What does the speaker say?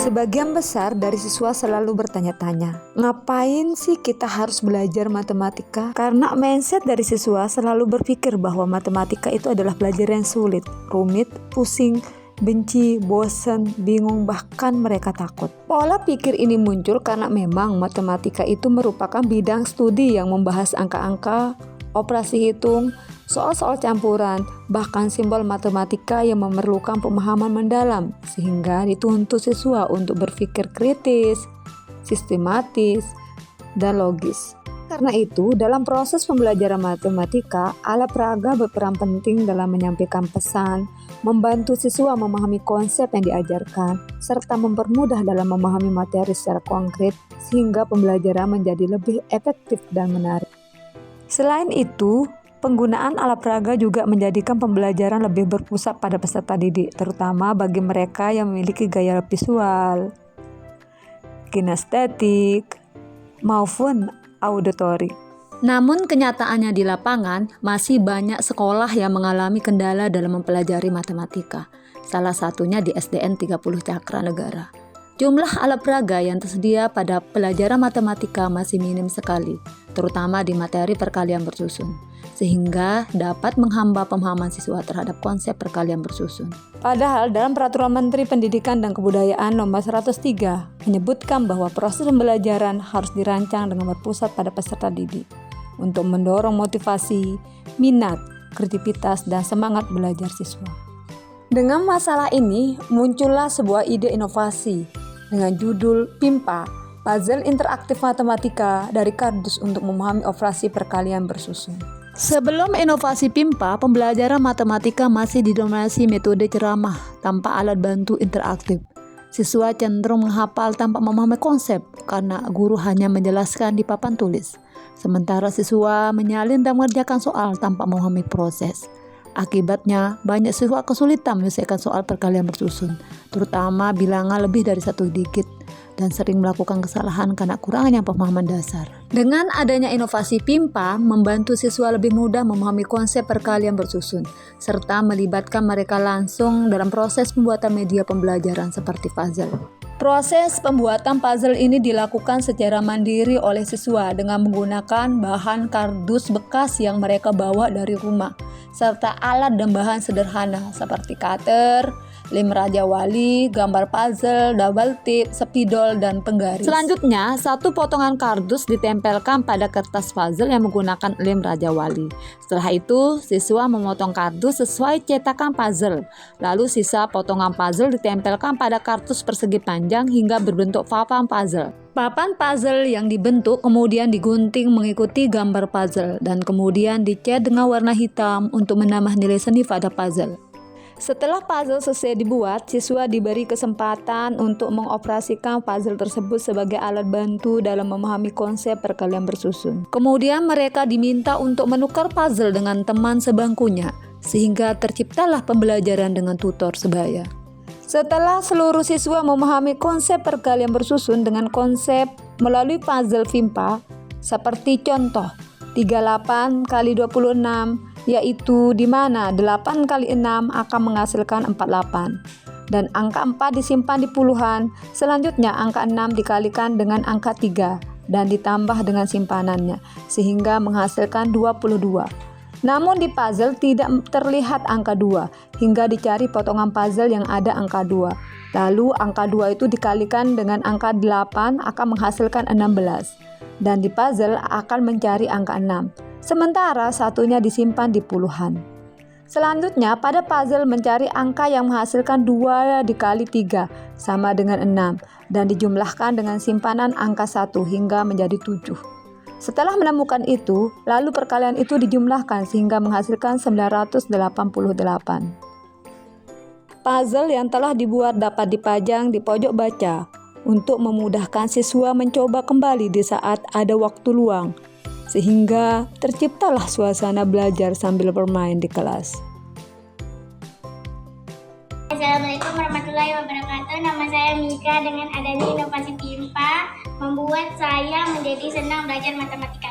Sebagian besar dari siswa selalu bertanya-tanya, ngapain sih kita harus belajar matematika? Karena mindset dari siswa selalu berpikir bahwa matematika itu adalah belajar yang sulit, rumit, pusing, benci, bosan, bingung, bahkan mereka takut. Pola pikir ini muncul karena memang matematika itu merupakan bidang studi yang membahas angka-angka, operasi hitung, soal-soal campuran, bahkan simbol matematika yang memerlukan pemahaman mendalam, sehingga dituntut siswa untuk berpikir kritis, sistematis, dan logis. Karena itu, dalam proses pembelajaran matematika, alat peraga berperan penting dalam menyampaikan pesan, membantu siswa memahami konsep yang diajarkan, serta mempermudah dalam memahami materi secara konkret, sehingga pembelajaran menjadi lebih efektif dan menarik. Selain itu, penggunaan alat peraga juga menjadikan pembelajaran lebih berpusat pada peserta didik, terutama bagi mereka yang memiliki gaya visual, kinestetik, maupun auditori. Namun kenyataannya di lapangan, masih banyak sekolah yang mengalami kendala dalam mempelajari matematika. Salah satunya di SDN 30 Cakra Negara. Jumlah alat peraga yang tersedia pada pelajaran matematika masih minim sekali, terutama di materi perkalian bersusun, sehingga dapat menghambat pemahaman siswa terhadap konsep perkalian bersusun. Padahal dalam Peraturan Menteri Pendidikan dan Kebudayaan Nomor 103 menyebutkan bahwa proses pembelajaran harus dirancang dengan berpusat pada peserta didik untuk mendorong motivasi, minat, kreativitas, dan semangat belajar siswa. Dengan masalah ini, muncullah sebuah ide inovasi dengan judul PIMPA, Puzzle Interaktif Matematika dari Kardus untuk memahami operasi perkalian bersusun. Sebelum inovasi PIMPA, pembelajaran matematika masih didominasi metode ceramah tanpa alat bantu interaktif. Siswa cenderung menghafal tanpa memahami konsep karena guru hanya menjelaskan di papan tulis. Sementara siswa menyalin dan mengerjakan soal tanpa memahami proses. Akibatnya, banyak siswa kesulitan menyelesaikan soal perkalian bersusun, terutama bilangan lebih dari 1 digit, dan sering melakukan kesalahan karena kurangnya pemahaman dasar. Dengan adanya inovasi PIMPA, membantu siswa lebih mudah memahami konsep perkalian bersusun, serta melibatkan mereka langsung dalam proses pembuatan media pembelajaran seperti puzzle. Proses pembuatan puzzle ini dilakukan secara mandiri oleh siswa dengan menggunakan bahan kardus bekas yang mereka bawa dari rumah, serta alat dan bahan sederhana seperti cutter, lem Raja Wali, gambar puzzle, double tip, spidol, dan penggaris. Selanjutnya, satu potongan kardus ditempelkan pada kertas puzzle yang menggunakan lem Raja Wali. Setelah itu, siswa memotong kardus sesuai cetakan puzzle. Lalu sisa potongan puzzle ditempelkan pada kartus persegi panjang hingga berbentuk papan puzzle. Papan puzzle yang dibentuk kemudian digunting mengikuti gambar puzzle dan kemudian dicat dengan warna hitam untuk menambah nilai seni pada puzzle. Setelah puzzle selesai dibuat, siswa diberi kesempatan untuk mengoperasikan puzzle tersebut sebagai alat bantu dalam memahami konsep perkalian bersusun. Kemudian mereka diminta untuk menukar puzzle dengan teman sebangkunya, sehingga terciptalah pembelajaran dengan tutor sebaya. Setelah seluruh siswa memahami konsep perkalian bersusun dengan konsep melalui puzzle PIMPA, seperti contoh 38 kali 26, yaitu di mana 8 kali 6 akan menghasilkan 48 dan angka 4 disimpan di puluhan. Selanjutnya angka 6 dikalikan dengan angka 3 dan ditambah dengan simpanannya sehingga menghasilkan 22. Namun di puzzle tidak terlihat angka 2 hingga dicari potongan puzzle yang ada angka 2. Lalu angka 2 itu dikalikan dengan angka 8 akan menghasilkan 16 dan di puzzle akan mencari angka 6. Sementara satunya disimpan di puluhan. Selanjutnya pada puzzle mencari angka yang menghasilkan 2 dikali 3 sama dengan 6 dan dijumlahkan dengan simpanan angka 1 hingga menjadi 7. Setelah menemukan itu, lalu perkalian itu dijumlahkan sehingga menghasilkan 988. Puzzle yang telah dibuat dapat dipajang di pojok baca untuk memudahkan siswa mencoba kembali di saat ada waktu luang, sehingga terciptalah suasana belajar sambil bermain di kelas. Assalamualaikum warahmatullahi wabarakatuh. Nama saya Mika. Dengan adanya inovasi PIMPA membuat saya menjadi senang belajar matematika.